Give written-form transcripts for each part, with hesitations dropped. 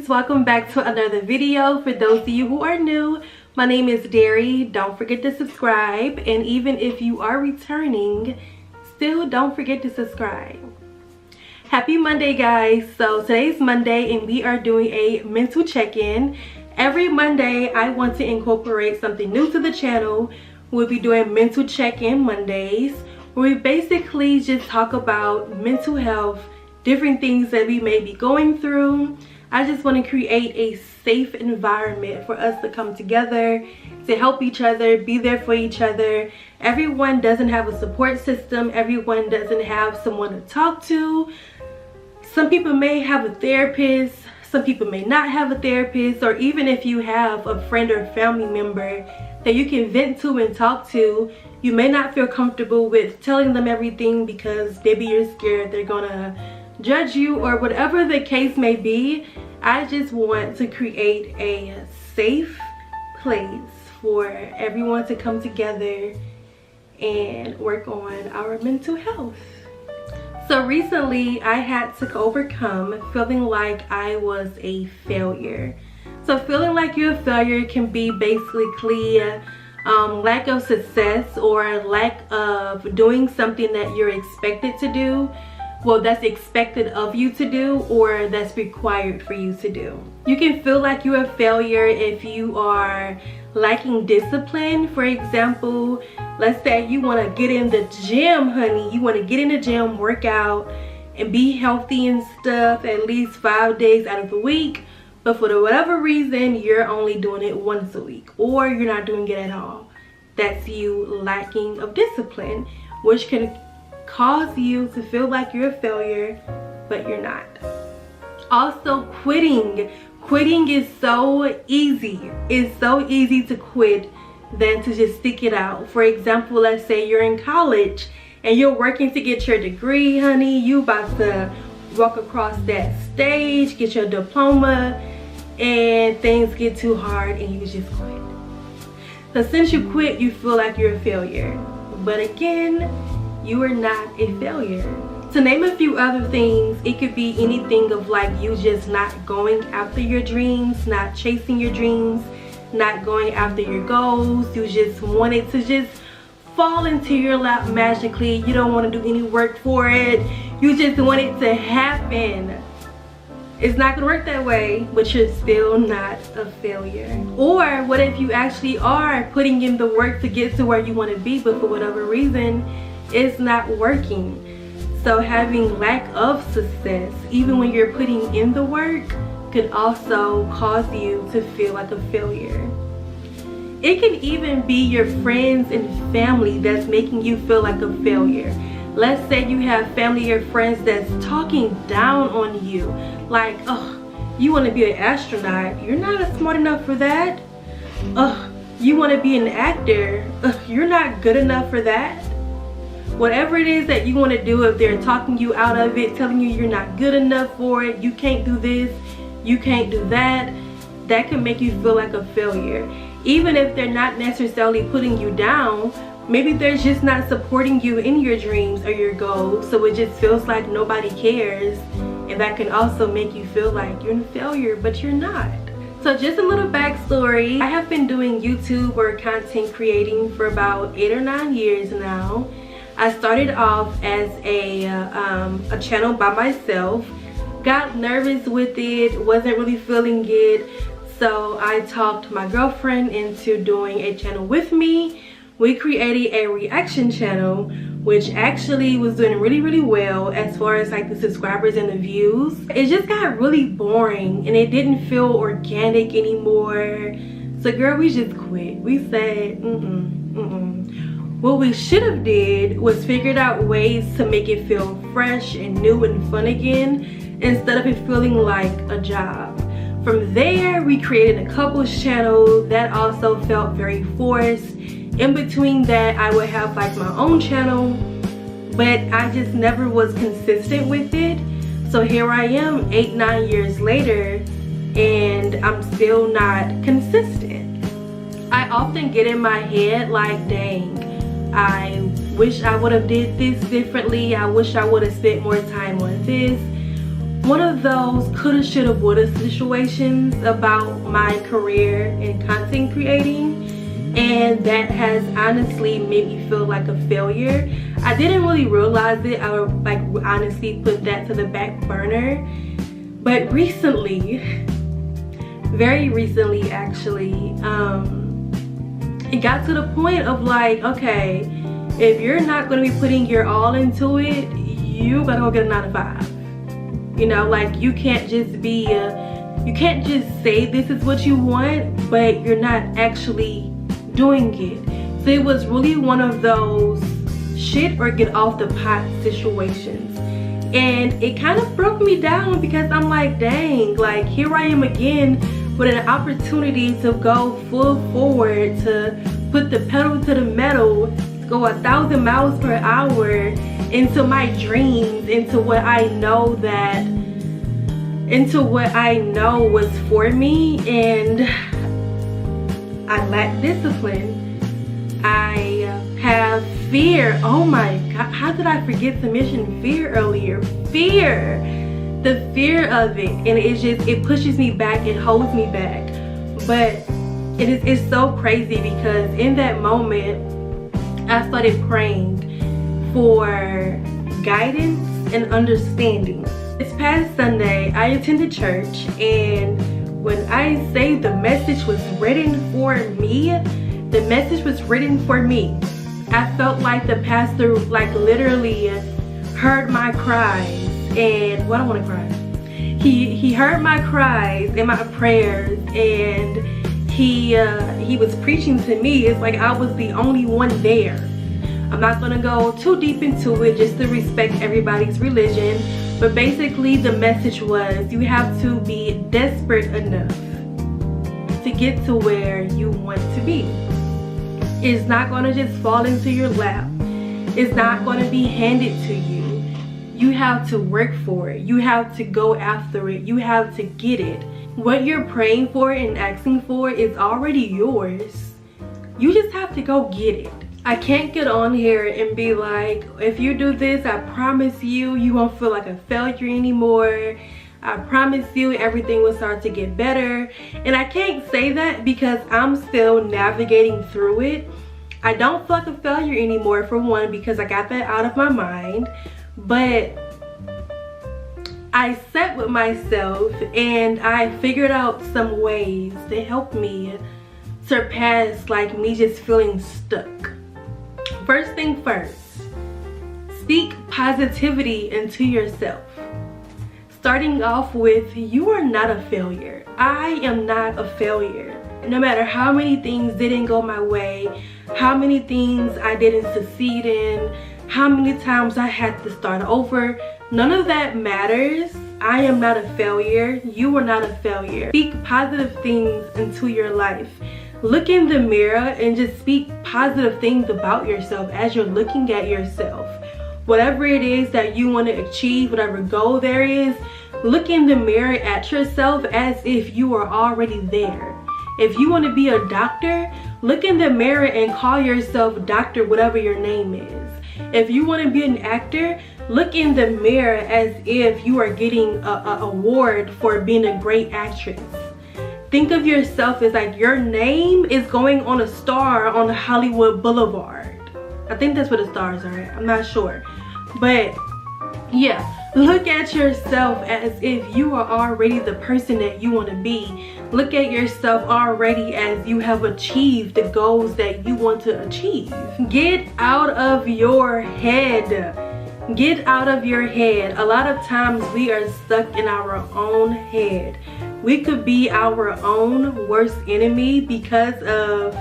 friends, welcome back to another video. For those of you who are new, my name is Dari. Don't forget to subscribe, and even if you are returning, still don't forget to subscribe. Happy Monday, guys. So today's Monday and we are doing a mental check-in. Every Monday I want to incorporate something new to the channel. We'll be doing mental check-in Mondays, where we basically just talk about mental health, different things that we may be going through. I just want to create a safe environment for us to come together, to help each other, be there for each other. Everyone doesn't have a support system. Everyone doesn't have someone to talk to. Some people may have a therapist. Some people may not have a therapist. Or even if you have a friend or family member that you can vent to and talk to, you may not feel comfortable with telling them everything because maybe you're scared they're gonna judge you or whatever the case may be. I just want to create a safe place for everyone to come together and work on our mental health. So recently I had to overcome feeling like I was a failure. So feeling like you're a failure can be basically lack of success or lack of doing something that you're expected to do. Well, that's expected of you to do, or that's required for you to do. You can feel like you're a failure if you are lacking discipline. For example, let's say you want to get in the gym, honey. You want to get in the gym, work out, and be healthy and stuff at least 5 days out of the week. But for whatever reason, you're only doing it once a week, or you're not doing it at all. That's you lacking of discipline, which can cause you to feel like you're a failure, but you're not. Also, quitting is so easy. It's so easy to quit than to just stick it out. For example, let's say you're in college and you're working to get your degree, honey. You about to walk across that stage, get your diploma, and things get too hard and you just quit. So since you quit, you feel like you're a failure, but again, you are not a failure. To name a few other things, it could be anything of like you just not going after your dreams, not chasing your dreams, not going after your goals. You just wanted to just fall into your lap magically. You don't want to do any work for it. You just want it to happen. It's not gonna work that way, but you're still not a failure. Or what if you actually are putting in the work to get to where you want to be, but for whatever reason, it's not working. So having lack of success, even when you're putting in the work, could also cause you to feel like a failure. It can even be your friends and family that's making you feel like a failure. Let's say you have family or friends that's talking down on you, like, oh, you want to be an astronaut, you're not smart enough for that. You want to be an actor, you're not good enough for that. Whatever it is that you want to do, if they're talking you out of it, telling you you're not good enough for it, you can't do this, you can't do that, that can make you feel like a failure. Even if they're not necessarily putting you down, maybe they're just not supporting you in your dreams or your goals, so it just feels like nobody cares, and that can also make you feel like you're a failure, but you're not. So just a little backstory, I have been doing YouTube or content creating for about 8 or 9 years now. I started off as a channel by myself, got nervous with it, wasn't really feeling it, so I talked my girlfriend into doing a channel with me. We created a reaction channel, which actually was doing really well as far as like the subscribers and the views. It just got really boring and it didn't feel organic anymore. So girl, we just quit. We said, What we should have did was figured out ways to make it feel fresh and new and fun again, instead of it feeling like a job. From there, we created a couples channel that also felt very forced. In between that, I would have like my own channel, but I just never was consistent with it. So here I am 8-9 years later and I'm still not consistent. I often get in my head like, dang, I wish I would have did this differently. I wish I would have spent more time on this. one of those coulda, shoulda, woulda situations about my career in content creating, and that has honestly made me feel like a failure. I didn't really realize it. I would like honestly put that to the back burner, but recently, very recently actually, it got to the point of like, okay, if you're not going to be putting your all into it, you gotta go get a 9 to 5. You know, like you can't just be you can't just say this is what you want, but you're not actually doing it. So it was really one of those shit or get off the pot situations, and it kind of broke me down because I'm like, dang, like here I am again with an opportunity to go full forward, to put the pedal to the metal, go 1,000 miles per hour into my dreams, into what I know was for me, and I lack discipline. I have fear. Oh my god, how did I forget to mention fear earlier? Fear, the fear of it, and it pushes me back, it holds me back. But it's so crazy because in that moment I started praying for guidance and understanding. This past Sunday I attended church, and when I say the message was written for me, the message was written for me. I felt like the pastor like literally heard my cries, and well, I don't want to cry. He heard my cries and my prayers, and he was preaching to me. It's like I was the only one there. I'm not gonna go too deep into it just to respect everybody's religion, but basically the message was you have to be desperate enough to get to where you want to be. It's not gonna just fall into your lap. It's not gonna be handed to you. You have to work for it. You have to go after it. You have to get it. What you're praying for and asking for is already yours. You just have to go get it. I can't get on here and be like, if you do this, I promise you won't feel like a failure anymore. I promise you everything will start to get better. And I can't say that because I'm still navigating through it. I don't feel like a failure anymore, for one, because I got that out of my mind. But I sat with myself and I figured out some ways to help me surpass like me just feeling stuck. First thing first, speak positivity into yourself. Starting off with, you are not a failure. I am not a failure. No matter how many things didn't go my way, how many things I didn't succeed in, how many times I had to start over, none of that matters. I am not a failure. You are not a failure. Speak positive things into your life. Look in the mirror and just speak positive things about yourself as you're looking at yourself. Whatever it is that you want to achieve, whatever goal there is, look in the mirror at yourself as if you are already there. If you want to be a doctor, look in the mirror and call yourself doctor, whatever your name is. If you want to be an actor, look in the mirror as if you are getting an award for being a great actress. Think of yourself as like your name is going on a star on Hollywood Boulevard. I think that's where the stars are at. I'm not sure. But yeah, look at yourself as if you are already the person that you want to be. Look at yourself already as you have achieved the goals that you want to achieve. Get out of your head. Get out of your head. A lot of times we are stuck in our own head. We could be our own worst enemy because of,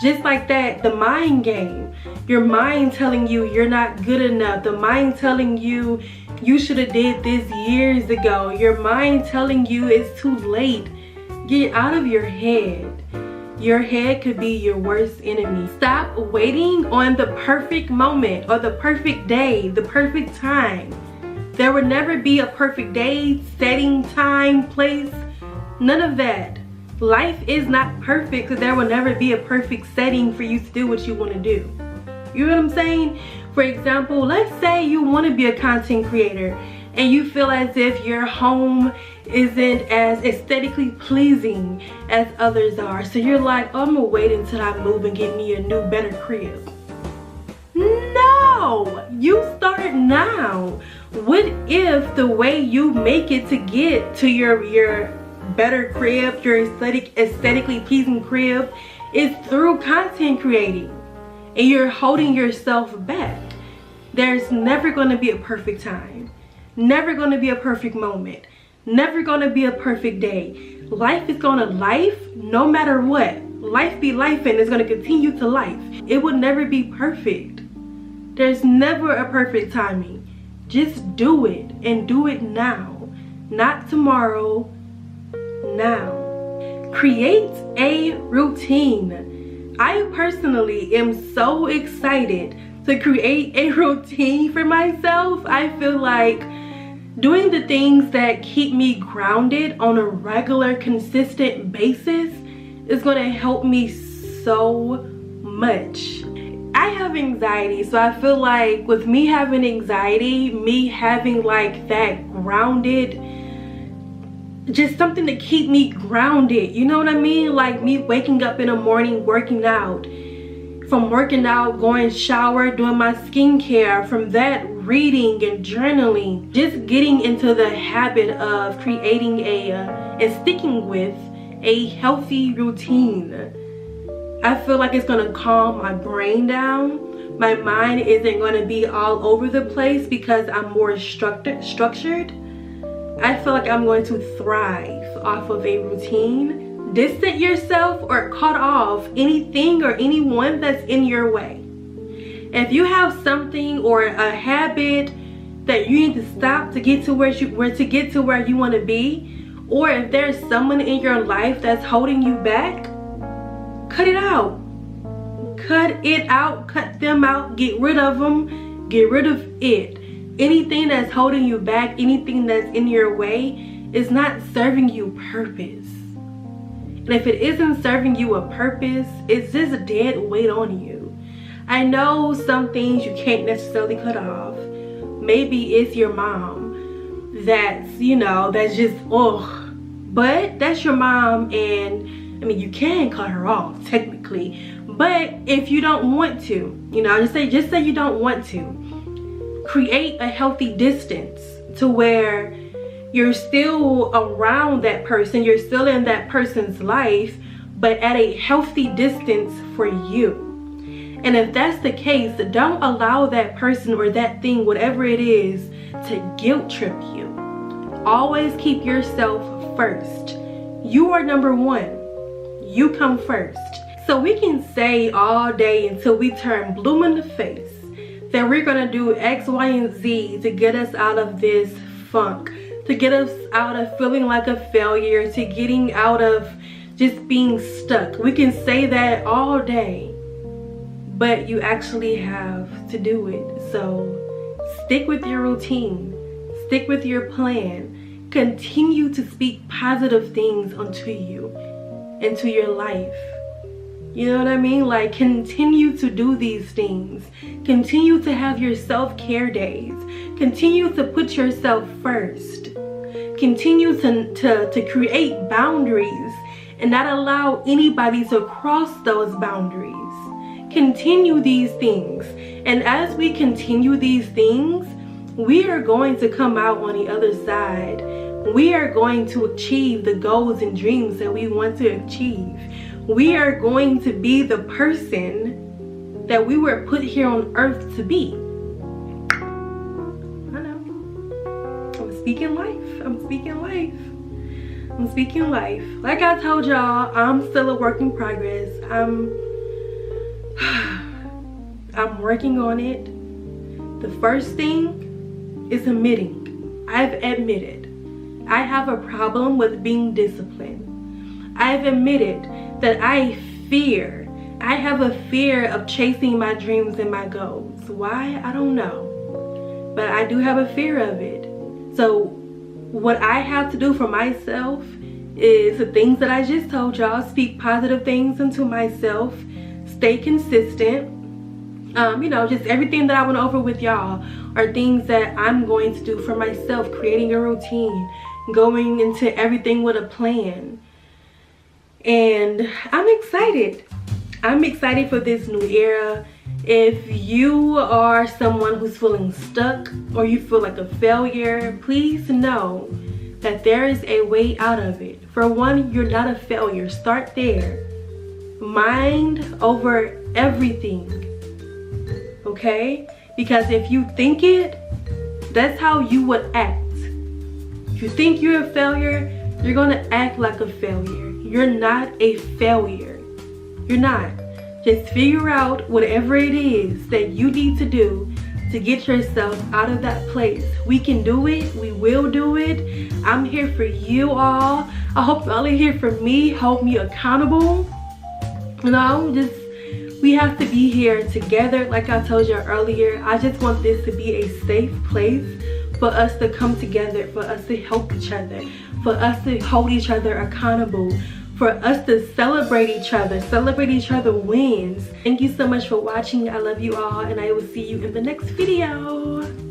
just like that, the mind game. Your mind telling you you're not good enough. The mind telling you you should have did this years ago. Your mind telling you it's too late. Get out of your head. Your head could be your worst enemy. Stop waiting on the perfect moment or the perfect day, the perfect time. There will never be a perfect day, setting, time, place. None of that. Life is not perfect, so there will never be a perfect setting for you to do what you want to do. You know what I'm saying? For example, let's say you want to be a content creator and you feel as if your home isn't as aesthetically pleasing as others are. So you're like, oh, I'm gonna wait until I move and get me a new, better crib. No, you start now. What if the way you make it to get to your better crib, your aesthetically pleasing crib, is through content creating, and you're holding yourself back? There's never going to be a perfect time, never going to be a perfect moment, never going to be a perfect day. Life is going to life no matter what. Life be life, and it's going to continue to life. It will never be perfect. There's never a perfect timing. Just do it, and do it now, not tomorrow. Now, create a routine. I personally am so excited to create a routine for myself. I feel like doing the things that keep me grounded on a regular, consistent basis is going to help me so much. I have anxiety, so I feel like with me having anxiety, me having like that grounded, just something to keep me grounded, you know what I mean? Like me waking up in the morning, working out, from working out, going shower, doing my skincare, from that reading and journaling, just getting into the habit of creating and sticking with a healthy routine. I feel like it's gonna calm my brain down. My mind isn't gonna be all over the place because I'm more structured. I feel like I'm going to thrive off of a routine. Distance yourself or cut off anything or anyone that's in your way. If you have something or a habit that you need to stop to get to where you want to be, or if there's someone in your life that's holding you back, cut it out. Cut it out, cut them out, get rid of them, get rid of it. Anything that's holding you back, anything that's in your way is not serving you purpose. And if it isn't serving you a purpose, it's just a dead weight on you. I know some things you can't necessarily cut off. Maybe it's your mom that's, that's just, ugh. But that's your mom, and I mean, you can cut her off technically. But if you don't want to, just say you don't want to, create a healthy distance to where you're still around that person, you're still in that person's life, but at a healthy distance for you. And if that's the case, don't allow that person or that thing, whatever it is, to guilt trip you. Always keep yourself first. You are number one. You come first. So we can say all day until we turn blue in the face that we're gonna do X, Y, and Z to get us out of this funk, to get us out of feeling like a failure, to getting out of just being stuck. We can say that all day, but you actually have to do it. So stick with your routine, stick with your plan, continue to speak positive things onto you, into your life. You know what I mean? Like, continue to do these things. Continue to have your self-care days. Continue to put yourself first. Continue to create boundaries and not allow anybody to cross those boundaries. Continue these things. And as we continue these things, we are going to come out on the other side. We are going to achieve the goals and dreams that we want to achieve. We are going to be the person that we were put here on earth to be. I know. I'm speaking life. I'm speaking life. I'm speaking life. Like I told y'all, I'm still a work in progress. I'm working on it. The first thing is admitting. I've admitted I have a problem with being disciplined. I've admitted that I have a fear of chasing my dreams and my goals. Why? I don't know. But I do have a fear of it. So what I have to do for myself is the things that I just told y'all. Speak positive things into myself. Stay consistent. You know, just everything that I went over with y'all are things that I'm going to do for myself. Creating a routine, going into everything with a plan. And I'm excited. I'm excited for this new era. If you are someone who's feeling stuck or you feel like a failure, please know that there is a way out of it. For one, you're not a failure. Start there. Mind over everything. Okay? Because if you think it, that's how you would act. If you think you're a failure, you're gonna act like a failure. You're not a failure. You're not. Just figure out whatever it is that you need to do to get yourself out of that place. We can do it. We will do it. I'm here for you all. I hope y'all are here for me. Hold me accountable. You know, we have to be here together. Like I told you earlier, I just want this to be a safe place for us to come together, for us to help each other, for us to hold each other accountable, for us to celebrate each other wins. Thank you so much for watching. I love you all, and I will see you in the next video.